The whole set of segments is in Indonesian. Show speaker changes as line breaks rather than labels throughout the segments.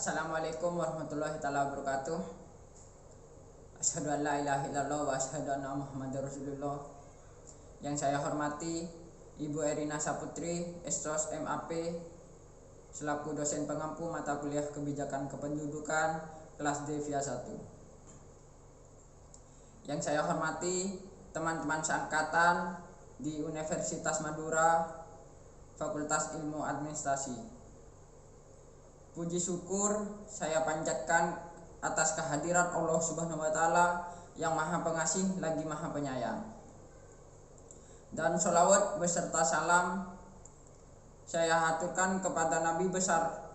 Assalamualaikum warahmatullahi taala wabarakatuh. Asyhadu an la ilaha illallah wa asyhadu anna Muhammadar Rasulullah. Yang saya hormati Ibu Erina Saputri, Estos MAP, selaku dosen pengampu mata kuliah Kebijakan Kependudukan kelas D via 1. Yang saya hormati teman-teman seangkatan di Universitas Madura, Fakultas Ilmu Administrasi. Puji syukur saya panjatkan atas kehadiran Allah Subhanahu wa Ta'ala yang Maha Pengasih lagi Maha Penyayang. Dan sholawat beserta salam saya haturkan kepada Nabi besar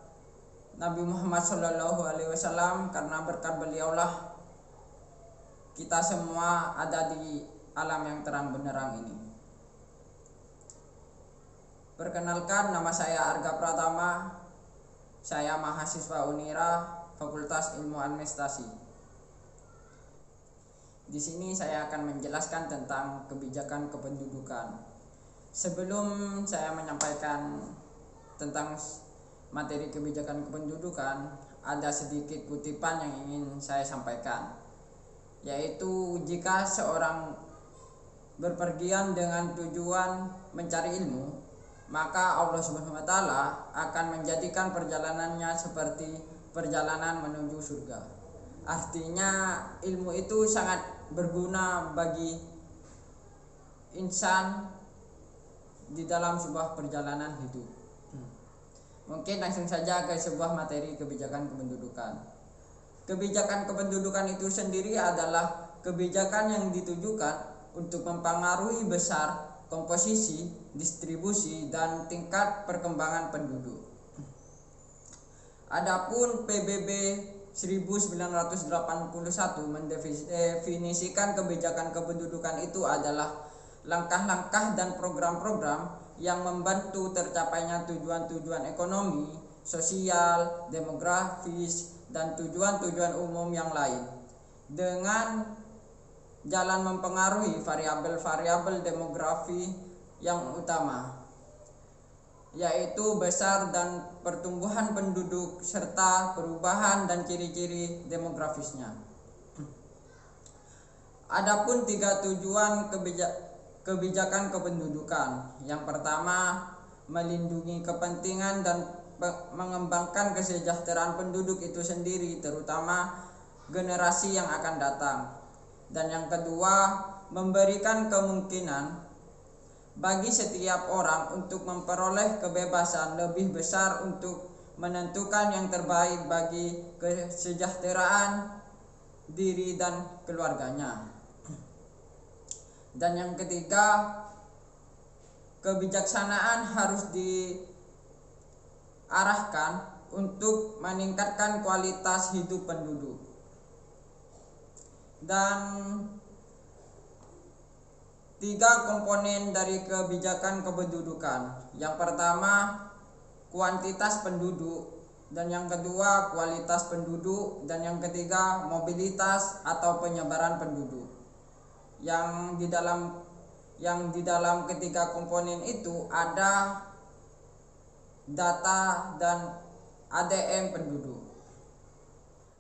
Nabi Muhammad SAW, karena berkat beliaulah kita semua ada di alam yang terang benderang ini. Perkenalkan, nama saya Arga Pratama. Saya mahasiswa Unira, Fakultas Ilmu Administrasi. Di sini saya akan menjelaskan tentang kebijakan kependudukan. Sebelum saya menyampaikan tentang materi kebijakan kependudukan, ada sedikit kutipan yang ingin saya sampaikan, yaitu jika seorang berpergian dengan tujuan mencari ilmu, maka Allah Subhanahu wa Ta'ala akan menjadikan perjalanannya seperti perjalanan menuju surga. Artinya ilmu itu sangat berguna bagi insan di dalam sebuah perjalanan hidup. Mungkin langsung saja ke sebuah materi kebijakan kependudukan. Kebijakan kependudukan itu sendiri adalah kebijakan yang ditujukan untuk mempengaruhi besar komposisi, distribusi, dan tingkat perkembangan penduduk. Adapun PBB 1981 mendefinisikan kebijakan kependudukan itu adalah langkah-langkah dan program-program yang membantu tercapainya tujuan-tujuan ekonomi, sosial, demografis, dan tujuan-tujuan umum yang lain dengan jalan mempengaruhi variabel-variabel demografi yang utama, yaitu besar dan pertumbuhan penduduk serta perubahan dan ciri-ciri demografisnya. Adapun 3 tujuan kebijakan kependudukan. Yang pertama, melindungi kepentingan dan mengembangkan kesejahteraan penduduk itu sendiri, terutama generasi yang akan datang. Dan yang kedua, memberikan kemungkinan bagi setiap orang untuk memperoleh kebebasan lebih besar untuk menentukan yang terbaik bagi kesejahteraan diri dan keluarganya. Dan yang ketiga, kebijaksanaan harus diarahkan untuk meningkatkan kualitas hidup penduduk. Dan 3 komponen dari kebijakan kependudukan. Yang pertama, kuantitas penduduk, dan yang kedua, kualitas penduduk, dan yang ketiga, mobilitas atau penyebaran penduduk. Yang di dalam ketiga komponen itu ada data dan ADM penduduk.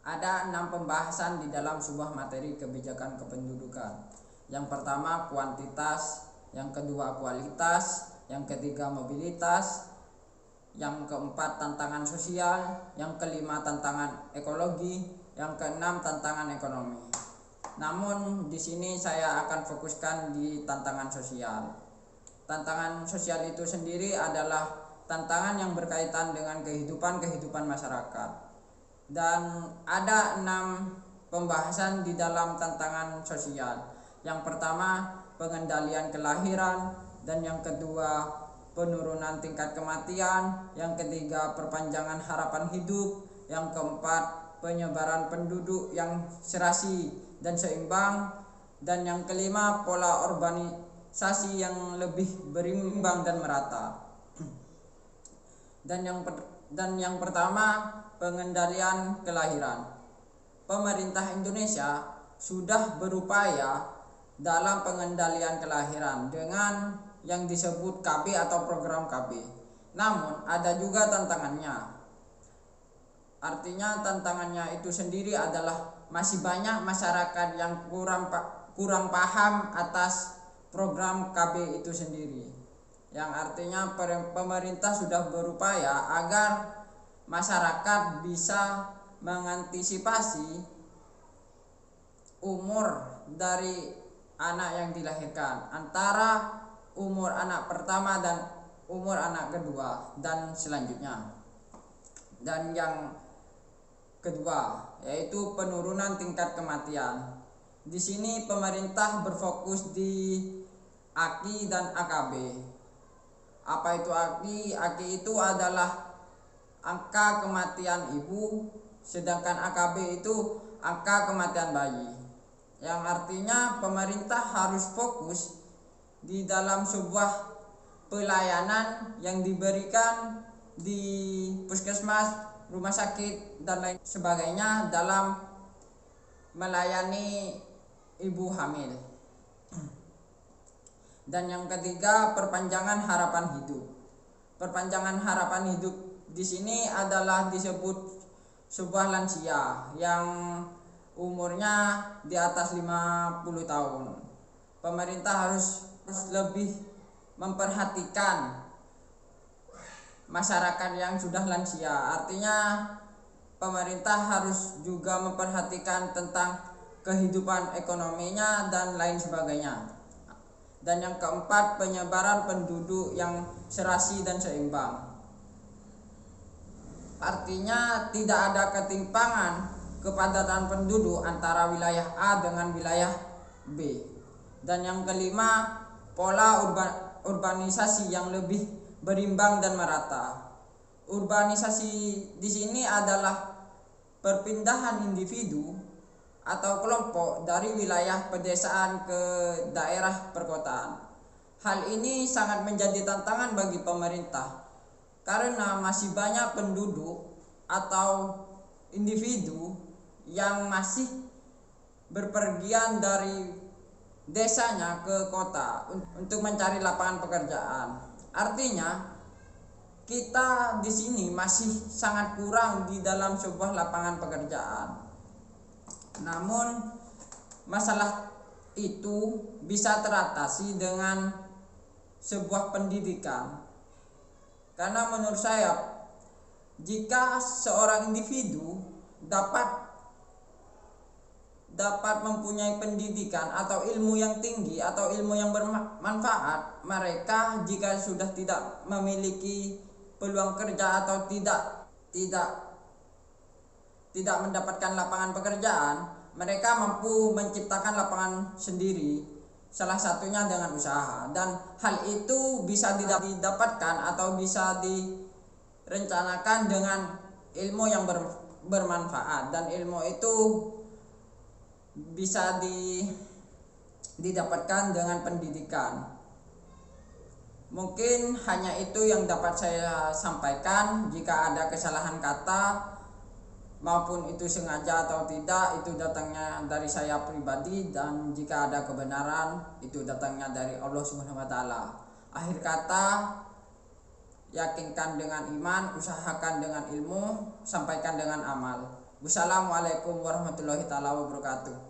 Ada 6 pembahasan di dalam sebuah materi kebijakan kependudukan. Yang pertama kuantitas, yang kedua kualitas, yang ketiga mobilitas, yang keempat tantangan sosial, yang kelima tantangan ekologi, yang keenam tantangan ekonomi. Namun di sini saya akan fokuskan di tantangan sosial. Tantangan sosial itu sendiri adalah tantangan yang berkaitan dengan kehidupan masyarakat. Dan ada 6 pembahasan di dalam tantangan sosial. Yang pertama, pengendalian kelahiran, dan yang kedua, penurunan tingkat kematian, yang ketiga, perpanjangan harapan hidup, yang keempat, penyebaran penduduk yang serasi dan seimbang, dan yang kelima, pola urbanisasi yang lebih berimbang dan merata. Dan yang pertama, pengendalian kelahiran. Pemerintah Indonesia sudah berupaya dalam pengendalian kelahiran dengan yang disebut KB atau program KB. Namun ada juga tantangannya. Artinya tantangannya itu sendiri adalah masih banyak masyarakat yang kurang paham atas program KB itu sendiri. Yang artinya pemerintah sudah berupaya agar masyarakat bisa mengantisipasi umur dari anak yang dilahirkan, antara umur anak pertama dan umur anak kedua dan selanjutnya. Dan yang kedua yaitu penurunan tingkat kematian. Di sini pemerintah berfokus di AKI dan AKB. Apa itu AKI? AKI itu adalah angka kematian ibu, sedangkan AKB itu angka kematian bayi. Yang artinya pemerintah harus fokus di dalam sebuah pelayanan yang diberikan di puskesmas, rumah sakit dan lain sebagainya dalam melayani ibu hamil. Dan yang ketiga, perpanjangan harapan hidup. Perpanjangan harapan hidup di sini adalah disebut sebuah lansia yang umurnya di atas 50 tahun. Pemerintah harus lebih memperhatikan masyarakat yang sudah lansia. Artinya pemerintah harus juga memperhatikan tentang kehidupan ekonominya dan lain sebagainya. Dan yang keempat, penyebaran penduduk yang serasi dan seimbang. Artinya tidak ada ketimpangan kepadatan penduduk antara wilayah A dengan wilayah B. Dan yang kelima, pola urbanisasi yang lebih berimbang dan merata. Urbanisasi di sini adalah perpindahan individu atau kelompok dari wilayah pedesaan ke daerah perkotaan. Hal ini sangat menjadi tantangan bagi pemerintah karena masih banyak penduduk atau individu yang masih berpergian dari desanya ke kota untuk mencari lapangan pekerjaan. Artinya kita di sini masih sangat kurang di dalam sebuah lapangan pekerjaan. Namun masalah itu bisa teratasi dengan sebuah pendidikan. Karena menurut saya, jika seorang individu dapat mempunyai pendidikan atau ilmu yang tinggi atau ilmu yang bermanfaat, mereka jika sudah tidak memiliki peluang kerja atau tidak mendapatkan lapangan pekerjaan, mereka mampu menciptakan lapangan sendiri, salah satunya dengan usaha. Dan hal itu bisa didapatkan atau bisa direncanakan dengan ilmu yang bermanfaat, dan ilmu itu bisa didapatkan dengan pendidikan. Mungkin hanya itu yang dapat saya sampaikan. Jika ada kesalahan kata maupun itu sengaja atau tidak, itu datangnya dari saya pribadi, dan jika ada kebenaran itu datangnya dari Allah Subhanahu wa taala. Akhir kata, yakinkan dengan iman, usahakan dengan ilmu, sampaikan dengan amal. Wassalamualaikum warahmatullahi taala wabarakatuh.